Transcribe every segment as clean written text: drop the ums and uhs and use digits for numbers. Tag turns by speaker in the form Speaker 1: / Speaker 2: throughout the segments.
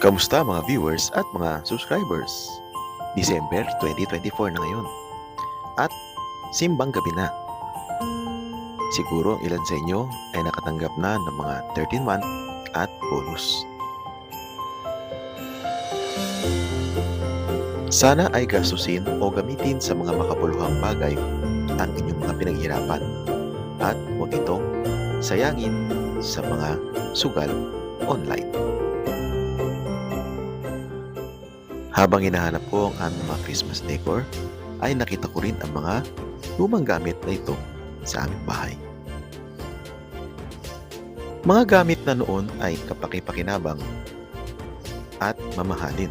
Speaker 1: Kamusta mga viewers at mga subscribers? December 2024 na ngayon at simbang gabi na. Siguro ilan sa inyo ay nakatanggap na ng mga 13th month at bonus. Sana ay gastusin o gamitin sa mga makabuluhang bagay ang inyong mga pinaghirapan at huwag itong sayangin sa mga sugal online. Habang hinahanap ko ang aming mga Christmas decor, ay nakita ko rin ang mga lumang gamit na ito sa aming bahay. Mga gamit na noon ay kapaki-pakinabang at mamahalin,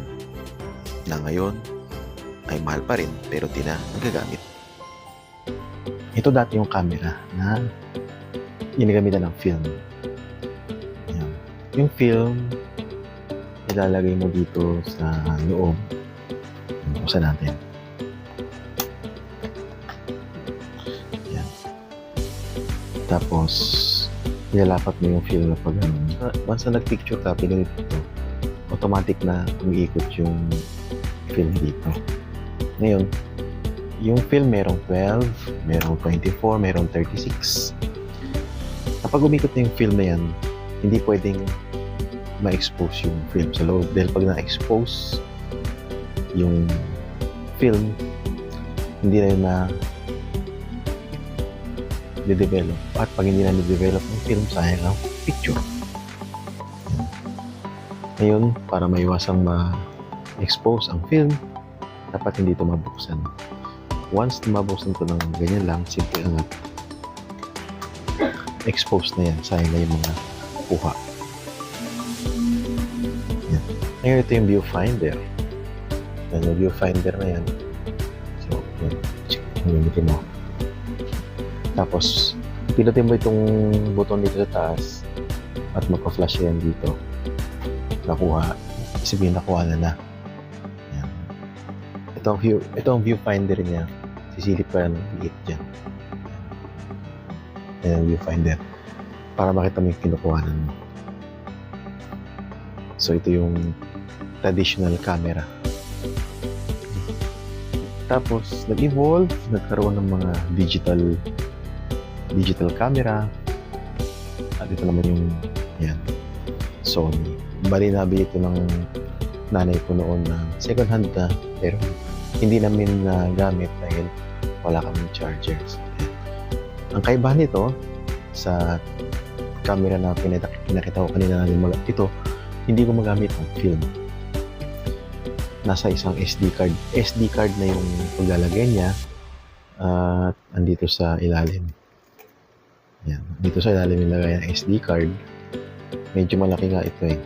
Speaker 1: na ngayon ay mahal pa rin pero di na nagagamit. Ito dati yung camera na ginagamitan ng film. Yan. Yung film, ilalagay mo dito sa loob. Buksan natin. Yan. Tapos, ilalapat mo yung film na pag once na nag-picture ka, pinunit ito, automatic na umiikot yung film dito. Ngayon, yung film merong 12, merong 24, merong 36. Kapag umikot na yung film na yan, hindi pwedeng ma-expose yung film sa loob. Dahil pag na-expose yung film, hindi na yun na de-develop. At pag hindi na de-develop yung film, sayang ang picture. Ngayon, para maiwasang ma-expose ang film, dapat hindi ito mabuksan. Once na mabuksan ito ng ganyan lang, simple angat, expose na yan. Sayang na yung mga kuha. Ngayon, ito yung viewfinder. Yan, yung viewfinder na yan. So, yun. Gamitin mo. Tapos, pinutin mo itong button dito sa taas at magpa-flash yan dito. Nakuha. Sabihin, nakuha na. Yan. Ito ang viewfinder niya. Sisilip ka ng liit dyan. Yan ang viewfinder. Para makita mo yung kinukuhanan mo. So, ito yung traditional camera. Tapos, nag-evolve, nagkaroon ng mga digital camera. At ito naman yung, yan, Sony. Bali, nabili ito ng nanay ko noon na second hand na, pero hindi namin gamit dahil wala kaming chargers. Ang kaibahan nito, sa camera na pinakita ko kanina natin ito, hindi ko magamit ang film. Nasa isang SD card. SD card na yung paglalagay niya at andito sa ilalim. Yan. Dito sa ilalim nilagay ang SD card. Medyo malaki nga ito eh.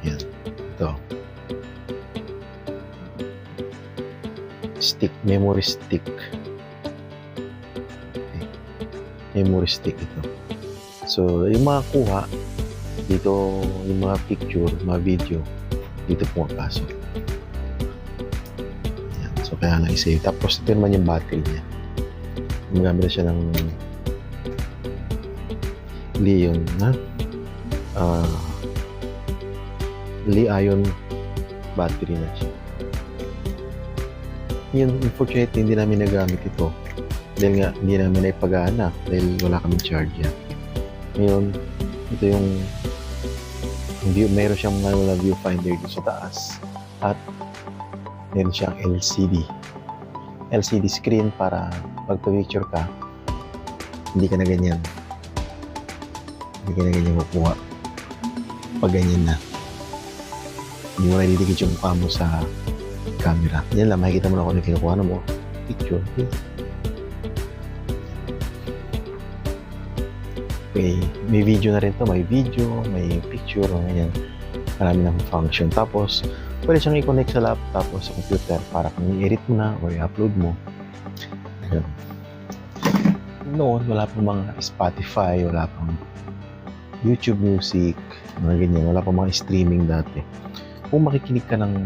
Speaker 1: Yan. Ito. Stick. Memory stick. Okay. Memory stick ito. So, yung mga kuha, dito yung mga picture, mga video, dito pumapasok. Yan. So, kaya lang i-save. Tapos, ito naman yung battery niya. Magamit na siya ng Li-ion na Li-ion battery na siya. Yun, unfortunately, hindi namin nagamit ito. Dahil nga, hindi namin naipagana dahil wala kaming charge yan. Ngayon, ito yung meron siyang mga viewfinder dito sa taas at meron siyang LCD screen para pag picture ka, hindi ka na ganyan makuha pag ganyan na, hindi mo naliligid yung mukha mo sa camera. Yan lang, makikita mo na kung ano kinukuha na mo picture. Okay, may video na rin to, may video, may picture, ganyan. Marami ng function. Tapos, pwede siyang i-connect sa laptop o sa computer para kung i-edit mo na o i-upload mo. Ayan. Noon, wala pang mga Spotify, wala pang YouTube Music, mga ganyan. Wala pang mga streaming dati. Kung makikinig ka ng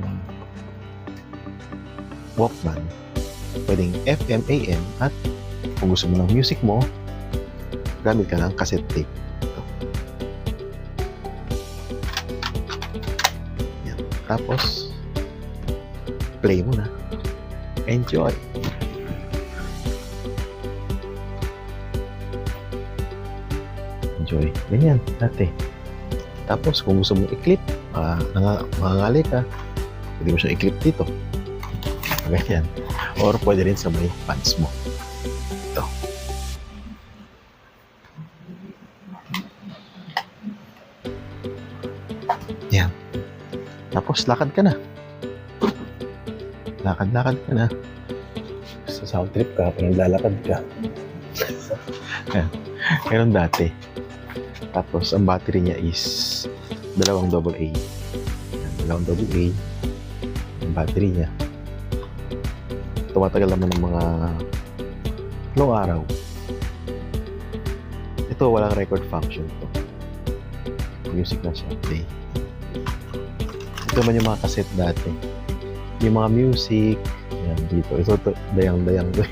Speaker 1: Walkman, pwedeng FM, AM, at kung gusto mo ng music mo, gamit ka ng cassette tape. Ito. Tapos, play mo na. Enjoy! Enjoy. Ganyan, dati. Tapos, kung gusto mong i-clip, mangangali ka, pwede mo siya i-clip dito. Ganyan. Or pwede rin sa may pants mo. Ito. Yan. Tapos, lakad ka na. Lakad ka na. Sa sound trip ka, pinaglalakad ka. Ayan. Ganun dati. Tapos, ang battery niya is 2 AA. Ayan, 2 AA. Ang battery niya. Tumatagal naman ng mga ilang araw. Ito, walang record function to. Music na siya. Play. Ito naman yung mga cassette dati. Yung mga music. Ayan, dito. Ito, dayang-dayang to.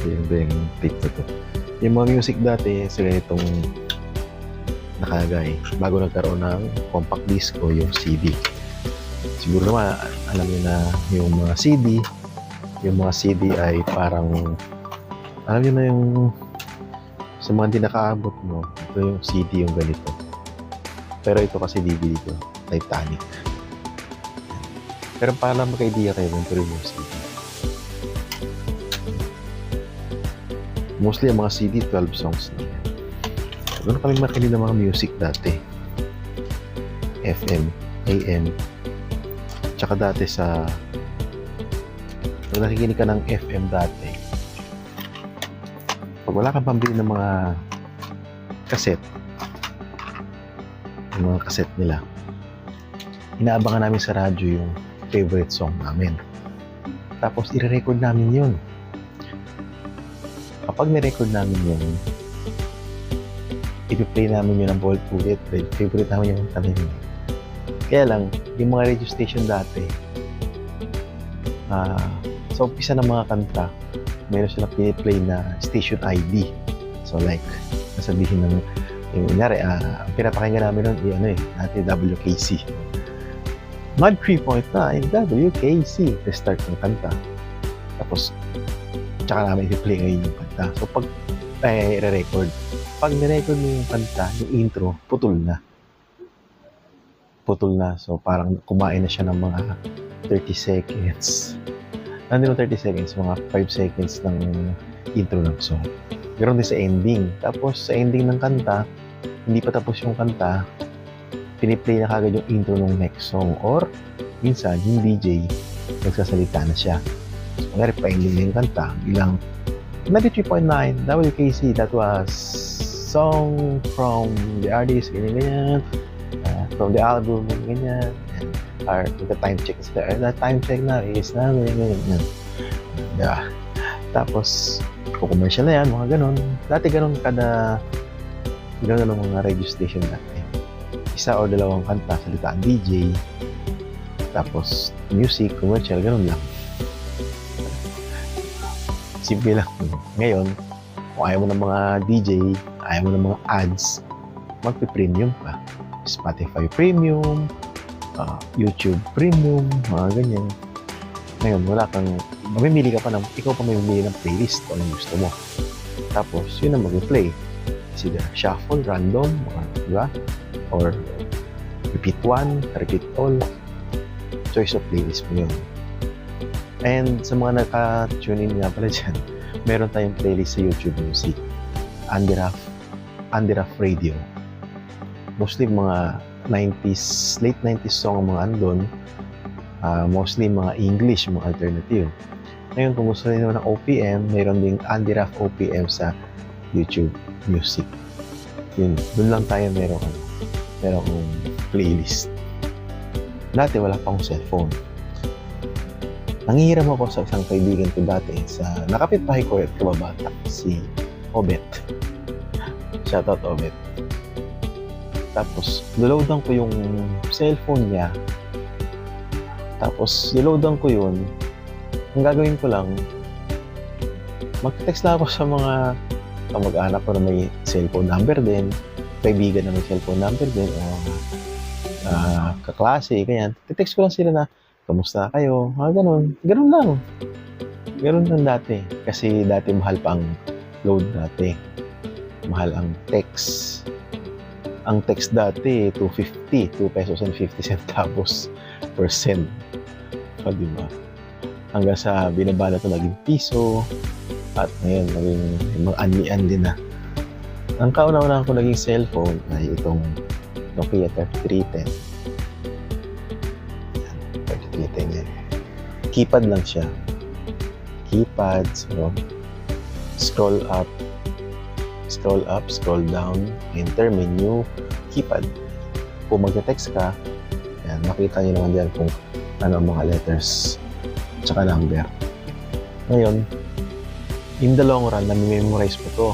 Speaker 1: Dayang-dayang tape to. Yung mga music dati, sa ganitong nakalagay. Bago nagkaroon ng compact disc o yung CD. Siguro naman, alam niyo na yung mga CD. Yung mga CD ay parang, alam niyo na yung sa mga hindi nakaabot mo, ito yung CD yung ganito. Pero ito kasi DVD ito, Titanic. Pero para magka-idea kayo, ganito rin yung CD. Mostly ang mga CD, 12 songs na yan. Doon kami makinig ng mga music dati. FM, AM. Tsaka dati sa... Pag nakikinig ka ng FM dati, pag wala kang pambili ng mga cassette, yung mga cassette nila, inaabangan namin sa radyo yung favorite song namin. Tapos, i-record namin yun. Kapag ni-record namin yun, i-play namin yun ng bold ulit. Favorite namin yung kanta yun. Kaya lang, yung mga radio station dati, sa umpisa ng mga kanta, meron silang piniplay na station ID. So like, nasabihin ng, yung kunyari, ang pinapakinggan namin nun, natin WKC. Mod 3.9, WKC. Restart ng kanta. Tapos, tsaka namin i-play ngayon yung kanta. So, pag re-record, pag ni-record mo yung kanta, yung intro, putol na. So, parang kumain na siya ng mga 30 seconds. Hindi mo 30 seconds, mga 5 seconds ng intro ng song. Ganoon din sa ending. Tapos, sa ending ng kanta, hindi pa tapos yung kanta, piniplay na kagad yung intro ng next song. Or, minsan, yung DJ, nagsasalita na siya. So, kung pa-ending na yung kanta, bilang 93.9 WKC, that was song from the artist, ganyan, from the album, ganyan, or the time check, the time check na is na, ganyan. Yeah. Tapos, commercial na yan, mga ganon. Dati ganon ganon mga radio station dati. Isa o dalawang kanta, salita ang DJ, tapos music, commercial, ganon lang. Simple lang. Ngayon, kung ayaw mo ng mga DJ, ayaw mo ng mga ads, magpi-premium ka. Spotify Premium, YouTube Premium, mga ganyan. Ngayon, mamimili ka pa ikaw pa mamimili ng playlist kung anong gusto mo. Tapos, yun ang mag-play. Either shuffle, random, diba? Or repeat one, repeat all. Choice of playlist mo yun. And sa mga naka-tune in nga pala dyan, meron tayong playlist sa YouTube Music. Andiraf Radio. Mostly mga 90s, late 90s song ang mga andon. Mostly mga English, mga alternative. Ngayon, kung gusto nyo ng OPM, meron ding Andiraf OPM sa YouTube Music. Yun, dun lang tayo merong playlist. Dati wala pa akong cellphone. Nangihiram ako sa isang kaibigan ko dati sa nakapitbahay ko at kababata, si Obet. Shoutout Obet. Tapos, niloadan ko yung cellphone niya. Tapos, niloadan ko yun. Ang gagawin ko lang, mag-text lang ako sa mga kamag-anak ko na may cellphone number din, kaibigan na may cellphone number din, o kaklase, ganyan. Te-text ko lang sila na, kamusta kayo? Ganun. Ganun lang. Ganun lang dati. Kasi dati mahal pa ang load dati. Mahal ang text. Ang text dati, 250, 2 pesos and 50 centavos per send. O, diba? Hanggang sa binabala ito naging piso. At ngayon, naging mga anli-anli na. Ang kauna-una ko naging cellphone ay itong Nokia 3310. Yan, 3310 yan. Keypad lang siya. Keypad, so scroll up, scroll down, enter menu, keypad. Kung magte-text ka, yan, makita niyo naman diyan kung ano ang mga letters tsaka number. Ngayon, in the long run, nami-memorize mo to.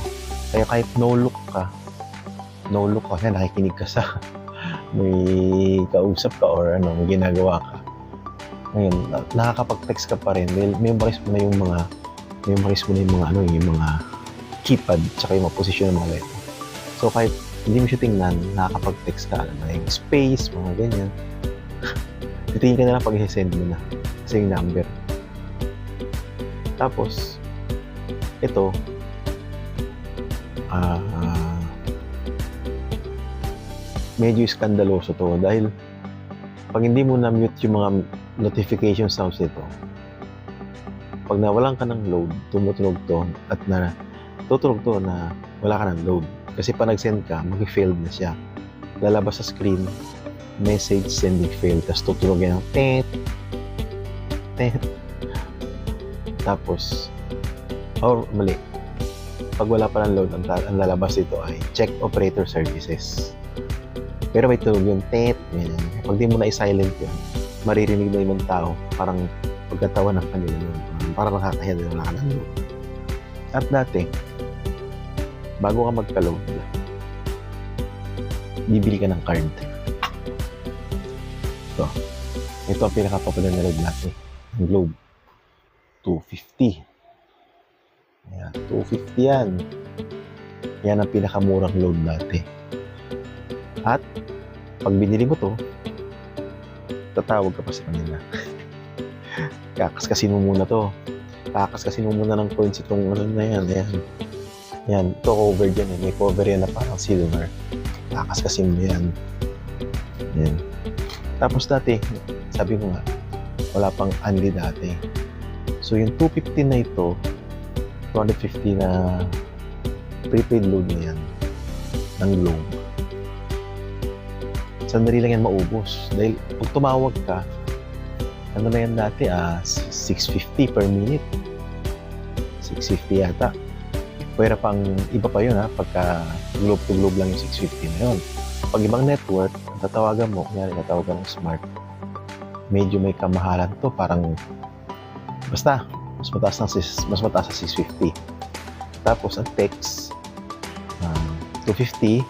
Speaker 1: Kaya kahit no look ka, kaya nakikinig ka sa may kausap ka or ano, may ginagawa ka. Ngayon, nakakapag-text ka pa rin. Memorize mo na yung mga yung mga keypad tsaka yung mga posisyon ng mga letter. So kahit hindi mo siya tingnan, nakakapag-text ka, alam na yung space, mga ganyan. Titingin ka na lang pag i-send mo na kasi yung number. Tapos, ito, medyo skandaloso to dahil pag hindi mo na-mute yung mga notification sounds nito, pag nawalan ka ng load, tumutunog to at tutunog to na wala ka ng load. Kasi pa nag-send ka, mag-failed na siya. Lalabas sa screen, message sending failed. Tapos tutunog yan ng tet. Tapos, or mali. Pag wala pa ng load, ang lalabas dito ay check operator services. Pero may tunog yung tet. Pag di mo na i-silent yun, maririnig na yung tao. Parang pagkatawa ng kanila yun. Parang nakakahiya din wala ka ng load. At dati, bago ka magka-load, bibili ka ng card. Ito ang pinaka-popular na load natin. Ang Globe. 250. Ayan, 250 yan. Yan ang pinakamurang load dati. At, pag binili mo to, tatawag ka pa sa kanila. Kakaskasin mo muna to. Kakaskasin mo muna ng coins itong ano na yan. Ayan. Yan, ito covered yan. May cover yan na parang silver. Kakaskasin mo yan. Yan. Tapos dati, sabi ko nga, wala pang unli dati. So yung 250 na ito, 250 na prepaid load na yan ng Globe. Sandali lang yan maubos. Dahil pag tumawag ka, ano na yan dati, 650 per minute. 650 yata. Pwera pang iba pa yun pagka Globe to Globe lang yung 650 na yun. Pag ibang network, tatawagan mo, kanya tatawagan ng smart. Medyo may kamahalan to, parang basta, mas mataas sa 650. Tapos ang text, 250.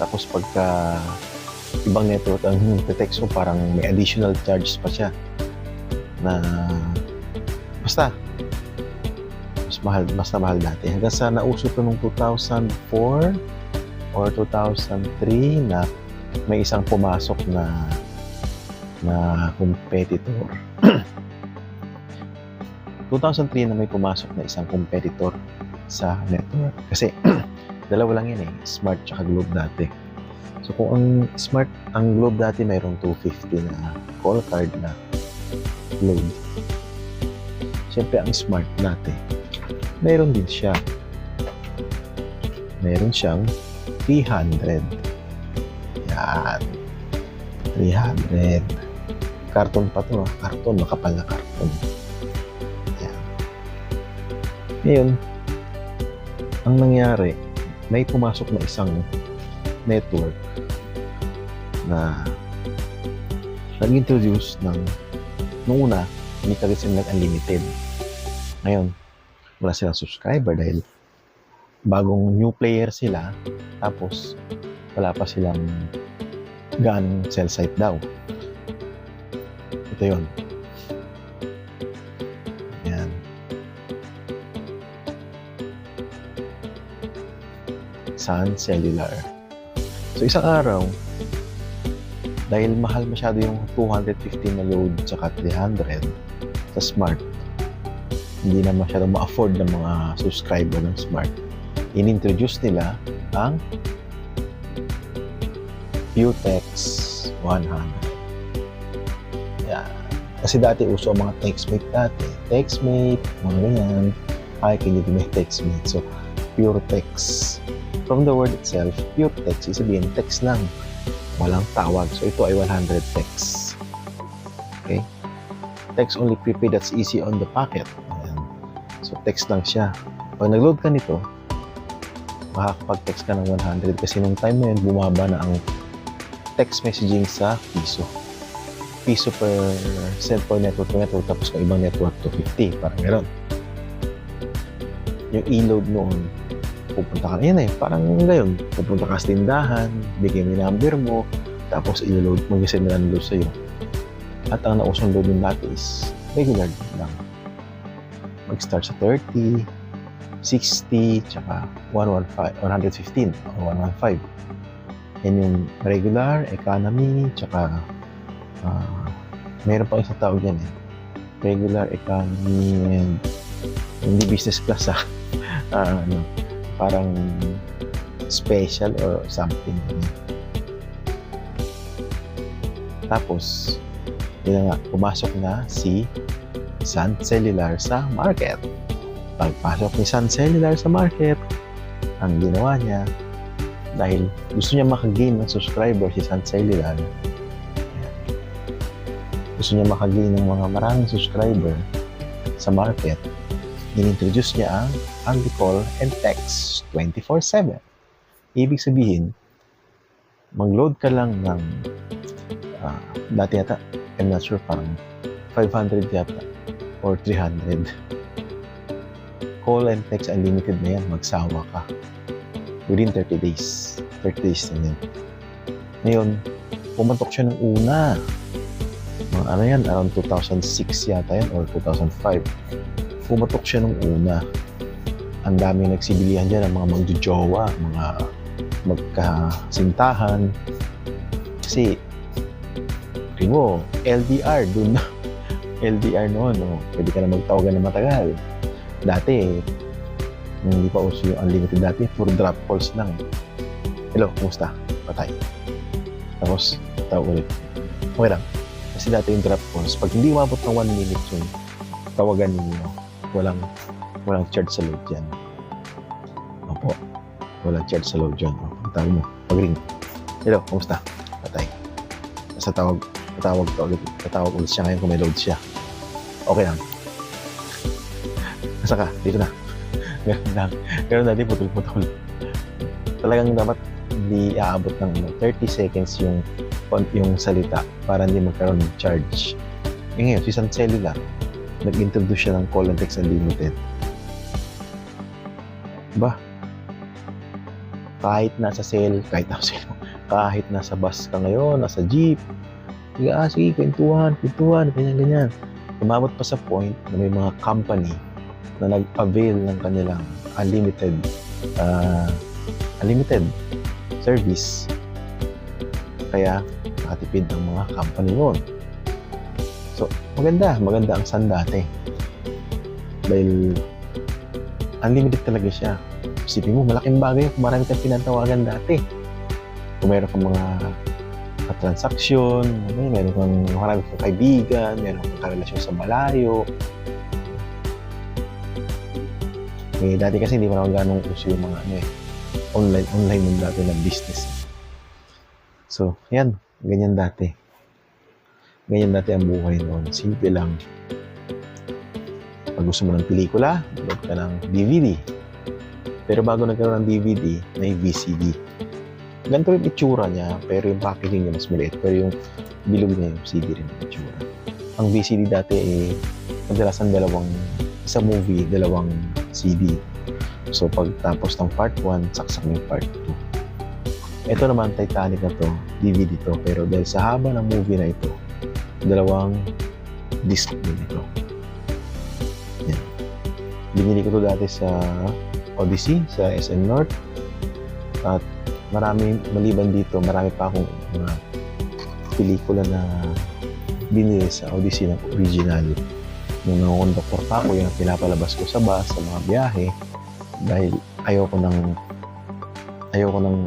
Speaker 1: Tapos pagka ibang network ang text mo, parang may additional charges pa siya na basta mas mahal dati. Hanggang sa nauso to nung 2004 or 2003 na may isang pumasok na competitor. 2003 na may pumasok na isang competitor sa network. Kasi dalawa lang yan Smart tsaka Globe dati. So kung ang Globe dati mayroong 250 na call card na load. Siyempre ang Smart dati, mayroon din siya. Mayroon siyang 300. Yan. 300. Karton pa to. Karton. Makapal na karton. Yan. Ngayon, ang nangyari, may pumasok na isang network na nag-introduce nung una, hindi ka rin nag-unlimited. Ngayon, wala silang subscriber dahil bagong new player sila, tapos wala pa silang ganong cell site daw. Ito yun. Yan. Sun Cellular. So isang araw, dahil mahal masyado yung 250 na load tsaka 300 sa Smart, hindi na masyado ma-afford ng mga subscriber ng Smart. In-introduce nila ang Putex 100. Yeah. Kasi dati uso ang mga TextMate dati. TextMate, mga ganyan. Hi, can you give me TextMate? So, Putex. From the word itself, Putex, isabihin, text lang. Walang tawag. So, ito ay 100 text. Okay? Text only prepaid, that's easy on the pocket. Ayan. So, text lang siya. Pag nag-load ka nito, makakapag-text ka ng 100 kasi nung time na yun, bumaba na ang text messaging sa piso. Piso per send per network to network, tapos kung ibang network to 50, parang gano'n. Yung e-load noon, pupunta ka na yan parang ngayon, pupunta ka sa tindahan, bigyan mo yung number mo, tapos i-load, mag-send na load sa'yo. At ang nausong load ng dati is regular lang. Mag-start sa 30, 60, tsaka 115 o 115. Yan yung regular, economy, tsaka meron pa isang tawag yan regular, economy, and hindi business class parang special or something. Tapos yun nga, pumasok na si Sun Cellular sa market. Pagpasok ni Sun Cellular sa market, ang ginawa niya, dahil gusto niya makagain ng subscriber si Sun Cellular, gusto niya makagain ng mga maraming subscriber sa market, in-introduce niya ang Only Call and Text 24/7. Ibig sabihin, mag-load ka lang ng dati yata, I'm not sure, parang 500 yata or 300. Call and text unlimited na yan, magsawa ka. Within 30 days. 30 days na yan. Ngayon, pumatok siya ng una. Mga ano yan, around 2006 yata yan or 2005. Pumatok siya ng una. Ang daming nagsibilihan dyan, ang mga magjojowa, mga magkasintahan. Kasi, mo, LDR, dun na. LDR noon, no? Pwede ka na magtawagan ng matagal. Dati, hindi pa uso yung unlimited dati, puro drop calls lang. Hello, kumusta? Patay. Tapos, tawag ulit. Okay lang. Kasi dati yung drop calls, pag hindi umabot ng 1 minute yung tawagan ninyo, walang charge sa load yan. Opo, walang charge sa load yan. Ang tawag mo, pag-ring. Hello, kumusta? Patay. Sa tatawag ulit siya ngayon kung may load siya. Okay lang. Nasa ka? Dito na. Ganun lang. Ganun natin putol-putol. Talagang dapat hindi aabot ng 30 seconds yung salita para hindi magkaroon ng charge. Ngayon, si Sun Cellular, nag-introduce siya ng call and text unlimited. Kahit nasa kahit nasa bus ka ngayon, nasa jeep, sige, kwentuhan, ganyan. Umabot pa sa point na may mga company na nag-avail ng kanilang unlimited service. Kaya nakatipid ang mga company noon. So, maganda ang Sun dati. Dahil unlimited talaga siya. Isipin mo, malaking bagay kung marami kang pinatawagan dati. Kung meron kang mga transaksyon, meron kang marami kang kaibigan, meron kang karelasyon sa malayo. Dati kasi hindi pa naman ganong uso yung mga online yung dati na business. So, yan. Ganyan dati ang buhay noon. Simple lang. Pag gusto mo ng pelikula, load ka ng DVD. Pero bago nagkaroon ng DVD, may VCD. Ganito yung itsura niya, pero yung packaging niya mas maliit. Pero yung bilog niya yung CD rin yung itsura. Ang VCD dati kadalasan isang movie, dalawang CD. So, pagtapos ng part 1, saksak yung part 2. Ito naman, Titanic na to, DVD to. Pero dahil sa haba ng movie na ito, dalawang disc din ito. Yan. Binili ko to dati sa Odyssey, sa SM North. At maliban dito, marami pa akong mga pelikula na binili sa Odyssey ng original. Nung nangokonduktor pa ako, yung pinapalabas ko sa bus, sa mga biyahe, dahil ayoko ng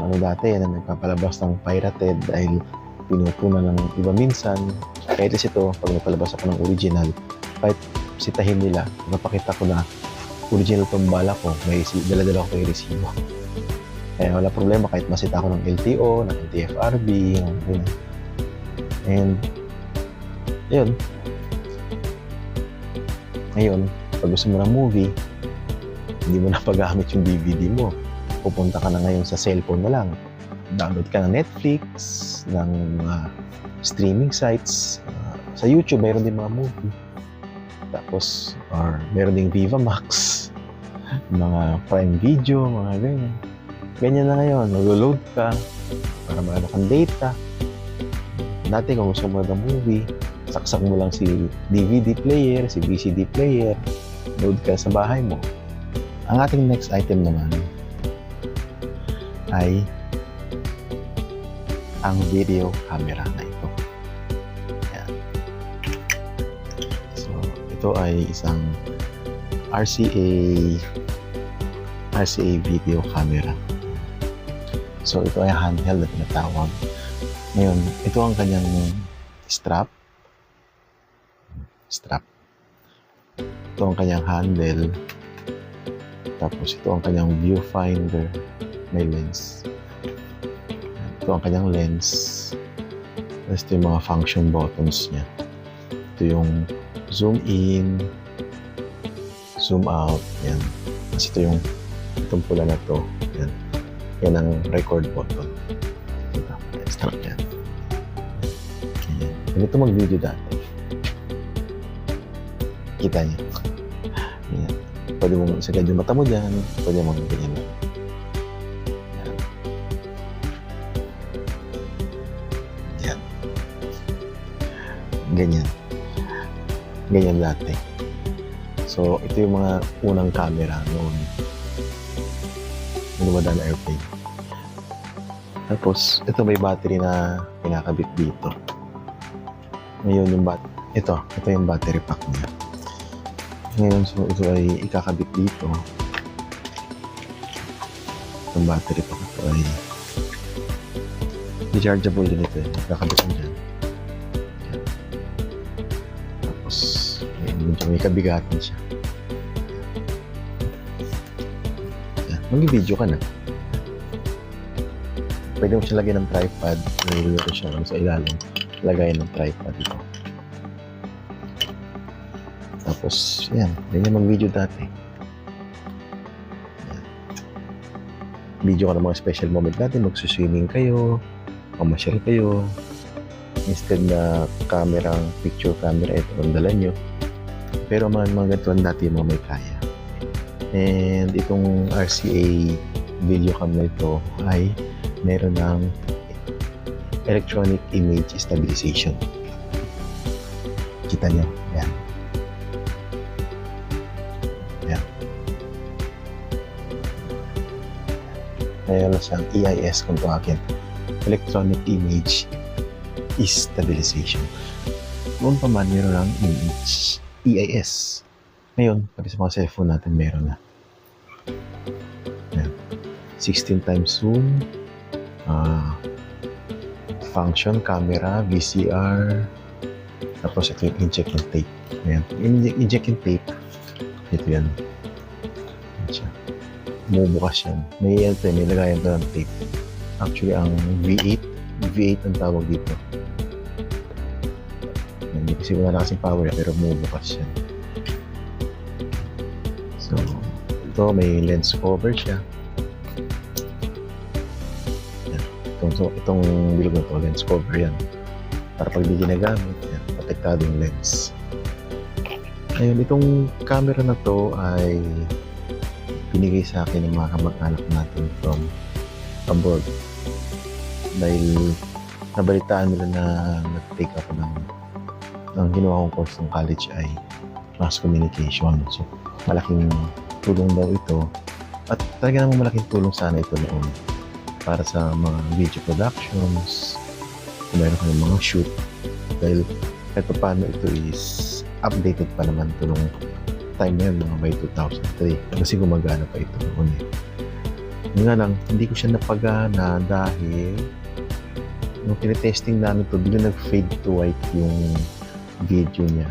Speaker 1: ano dati na nagpapalabas ng pirated dahil pinupunan ng iba minsan. Kahit ito, pag nagpalabas ako ng original, kahit sitahin nila, napakita ko na original itong bala ko, may dala-dala ko yung resibo. Kaya wala problema kahit masita ako ng LTO, ng TFRB, and yun. Ngayon, pag gusto mo ng movie, hindi mo na paggamit yung DVD mo. Pupunta ka na ngayon sa cellphone na lang. Download ka ng Netflix, ng mga streaming sites. Sa YouTube, mayroon din mga movie. Tapos, or meron ding Viva Max, mga Prime Video, mga ganyan. Ganyan na ngayon, nag-load ka para maano kang data. Dati kung gusto mo ng movie, saksak mo lang si DVD player, si VCD player, load ka sa bahay mo. Ang ating next item naman ay ang video camera na ito. Ayan. So, ito ay isang RCA video camera. So, ito ay handheld na tinatawag. Ngayon, ito ang kanyang strap. Ito ang kanyang handle. Tapos, ito ang kanyang viewfinder. May lens. Ito ang kanyang lens. Tapos, ito yung mga function buttons niya. Ito yung zoom in, zoom out. Yan. Tapos, ito yung itong pula na to. Yan. Yan ang record button. Ito. Start yan. Yan. Ganito mag-video dati. Kita niyo. Yan. Pwede mong isagad yung mata mo dyan. Pwede mong ganyan lang. Yan. Ganyan. Ganyan dati. So, ito yung mga unang camera noon. Dumadaan na airplane. Tapos, ito may battery na pinakabit dito. Ngayon yung ito yung battery pack niya. Ngayon, so ito ay ikakabit dito. Itong battery pack ito ay rechargeable din ito. Ikakabit mo dyan. Tapos, medyo may kabigatan siya. Mag-video ka na. Pwede mo siya lagyan ng tripod. Niluluto siya sa ilalim. Lagayan ng tripod ito. Tapos, yan. Ganyan mag-video dati. Yan. Video ka ng mga special moment natin. Magsuswimming kayo. Mamasyal kayo. Instead na picture camera, ito ang dala nyo. Pero mga ganito dati mga may kaya. And itong RCA video cam na ito ay meron ng electronic image stabilization. Kita nyo? Ayan. Ayan. Meron siyang EIS kung tawagin. Electronic image stabilization. Noon pa man meron ng image EIS. Ngayon, pati sa mga cellphone natin meron na. Ayan. 16 times zoom, function, camera, VCR, tapos ito yung injecting tape. Ayan. Injecting tape, ito yan. Ayan siya. Bumubukas yan. May lagayan ito ng tape. Actually, ang V8 ang tawag dito. Hindi kasi wala na kasing power pero bumubukas yan. So, ito may lens cover siya. Yan. Itong bilog na ito, lens cover yan. Para pag di ginagamit, yan, protektado yung lens. Ayun, itong camera na to ay binigay sa akin ng mga kamag-anak natin from abroad. Dahil nabalitaan nila na nag-take ako ng ginawa kong course ng college ay mass communication. So, malaking tulong daw ito. At talaga namang malaking tulong sana ito noon para sa mga video productions, kung meron kayong mga shoot. Dahil kahit paano ito is updated pa naman ito nung time na yun, mga by 2003. Kasi gumagana pa ito noon eh. Yun nga lang, hindi ko siya napagana dahil nung tinetesting namin ito, bigla nag-fade to white yung video niya.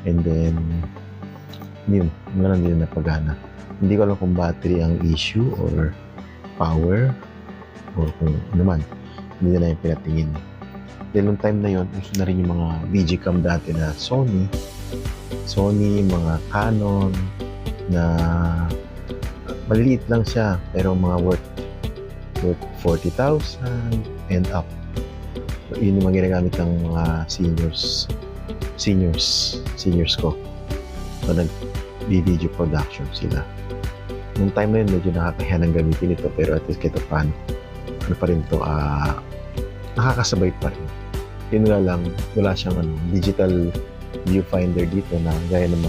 Speaker 1: And then, yun nga lang, hindi na napagana. Hindi ko alam kung battery ang issue or power or kung naman, hindi na yung pinatingin. Dahil nung time na yun, uso na rin yung mga Digicam dati na Sony, mga Canon, na maliliit lang siya, pero mga worth 40,000 and up. So, yun yung mga ginagamit ng mga seniors ko. So, nag-video production sila. Nung time na yun, medyo nakakahiya ng gamitin ito, pero at least kahit paano, ano pa rin ito, nakakasabay pa rin. Yun nga lang, wala siyang digital viewfinder dito na gaya ng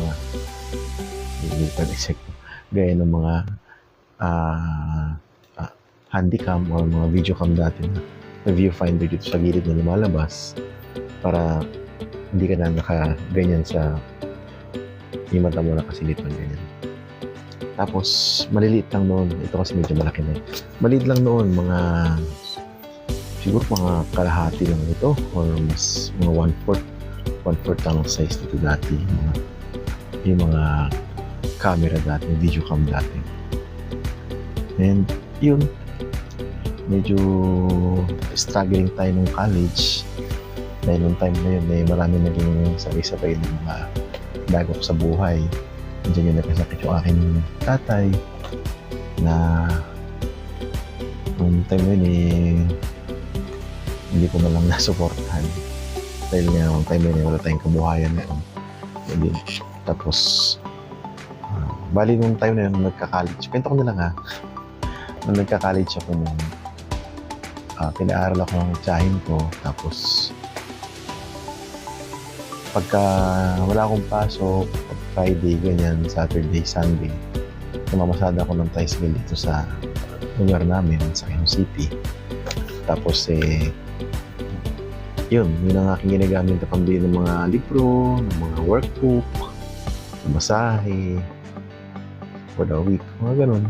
Speaker 1: mga handycam or mga videocam dati na viewfinder dito sa gilid na lumalabas para hindi ka na nakaganyan sa yung mata mo nakasilip ng ganyan. Tapos maliliit lang noon, ito kasi medyo malaki na maliit lang noon, siguro mga kalahati lang ito or mas mga 1/4 lang ang size nito dati, yung mga camera dati, video cam dati. And yun, medyo struggling tayo nung college dahil nung time na yun marami naging sabay-sabay ng mga dagok sa buhay. Diyan yung nagkasakit yung aking tatay na nung time na yun hindi ko man lang nasuportahan dahil nga nung time na yun wala tayong kabuhayan na yun. Hindi. Tapos bali nung time na yun nagka-college, kwento ko na lang nung nagka-college ako nung pinaaral ako ng tiyahin ko, tapos pagka wala akong pasok, pag Friday, ganyan, Saturday, Sunday, namamasada ako ng tricycle dito sa lugar namin, sa Quezon City. Tapos yun ang aking ginagamit na pambili ng mga libro, ng mga workbook, masahe for the week, mga ganun.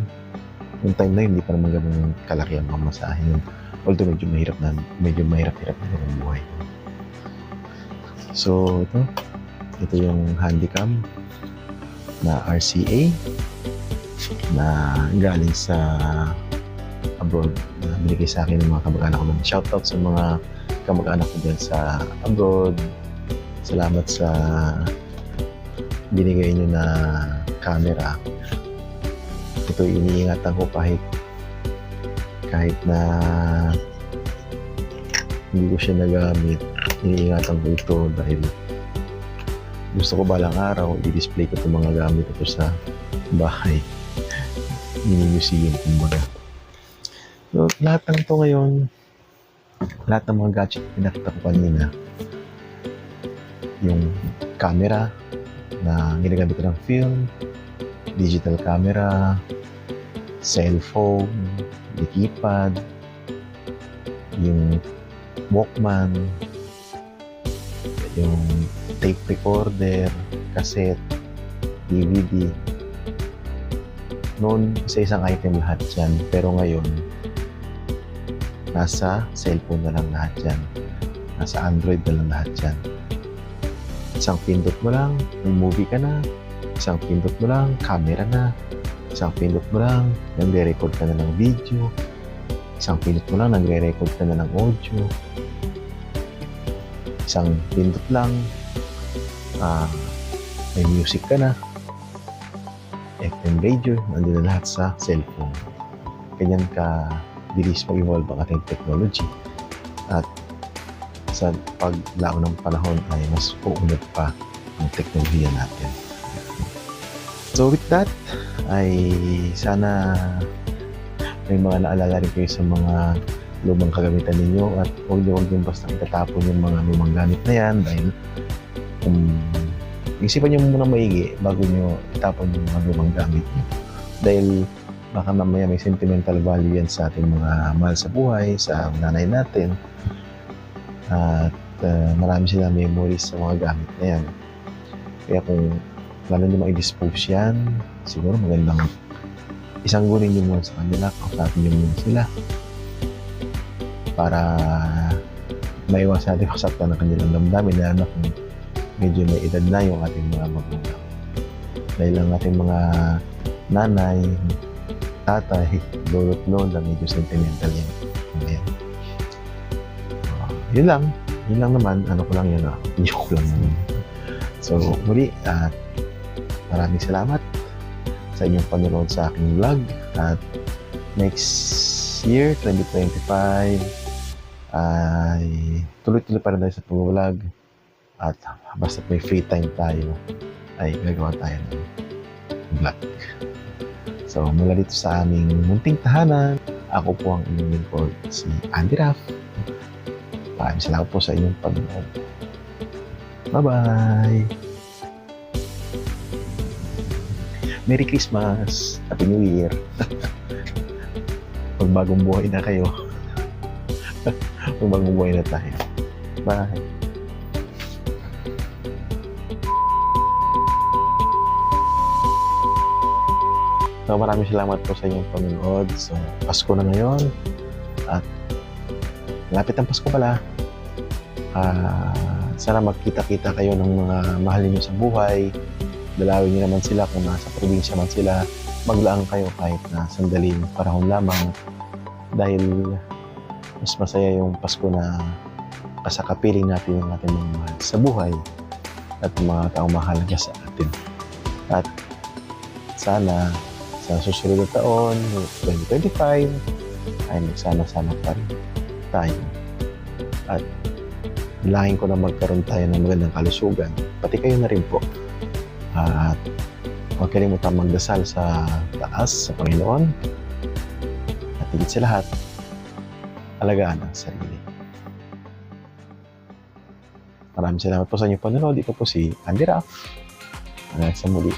Speaker 1: Yung time na yun, hindi pa naman ganun kalaki ang mga masahe yun. Although medyo mahirap-hirap na yung buhay. So ito yung handycam na RCA na galing sa abroad na binigay sa akin ng mga kamag-anak ko. Shoutout sa mga kamag-anak ko dyan sa abroad. Salamat sa binigay nyo na camera. Ito iniingatan ko kahit na hindi ko siya nagamit, iniingatan ko ito dahil gusto ko balang araw i-display ko itong mga gamit ito sa bahay, mini-museum kumbaga. So, lahat ng ito ngayon, lahat ng mga gadget pinakita ko kanina, yung camera na ginagamit ko ng film, digital camera, cellphone, yung keypad, yung Walkman, yung tape recorder, cassette, DVD. Noon, sa isang item lahat yan. Pero ngayon, nasa cellphone na lang lahat yan. Nasa Android na lang lahat yan. Isang pindot mo lang, may movie ka na. Isang pindot mo lang, camera na. Isang pindot mo lang, nagre-record ka na ng video. Isang pindot mo lang, nagre-record ka na ng audio. Isang pindot lang, may music ka na. FM radio, nandun na lahat sa cellphone. Ganyan ka bilis mag-evolve ang ating technology. At sa paglaon ng panahon ay mas uunod pa ang teknolohiya natin. So with that, ay sana may mga naalala rin kayo sa mga lumang kagamitan ninyo at huwag niyo basta itatapon yung mga lumang gamit na yan dahil isipan niyo muna maigi bago niyo itapon yung mga lumang gamit niyo. Dahil baka mamaya may sentimental value yan sa ating mga mahal sa buhay, sa nanay natin. At marami silang memories sa mga gamit na yan. Kaya kung lalo nyo ma-dispose yan, siguro magandang isang gunin nyo muna sa kanila, kausapin nyo muna sila para maiwasan natin kasaktan ng kanilang damdamin, lalo na kung medyo may edad na yung ating mga magulang. Dahil ang ating mga nanay, tatay, lolo't lola, medyo sentimental yan. Ayan. Yun lang naman, ano ko lang yun, joke lang naman. So, muli, maraming salamat sa inyong panonood sa aking vlog. At next year, 2025, ay tuloy-tuloy pa rin tayo sa pag-vlog. At basta may free time tayo, ay gagawa tayo ng vlog. So, mula dito sa aming munting tahanan, ako po ang inyong lingkod, si Andy Raff. Maraming salamat po sa inyong panonood. Bye-bye! Merry Christmas! Happy New Year! Magbagong buhay na kayo. Magbagong buhay na tayo. Bye! So, maraming salamat po sa inyong panonood. So, Pasko na ngayon. At malapit ang Pasko pala. Sana magkita-kita kayo ng mga mahal niyo sa buhay. Dalawin niyo naman sila kung nasa probinsya man sila. Maglaan kayo kahit na sandaling panahon lamang. Dahil mas masaya yung Pasko na kasakapiling natin yung ating mga mahal sa buhay at mga taong mahalaga sa atin. At sana sa susunod na taon, 2025, ay magsama-sama pa rin tayo. At hilangin ko na magkaroon tayo ng magandang kalusugan. Pati kayo na rin po. At huwag kalimutan magdasal sa taas, sa Panginoon. At higit sa lahat, alagaan ang sarili. Maraming salamat po sa inyong panonood. Ito po si Andy Raff. Hanggang sa muli.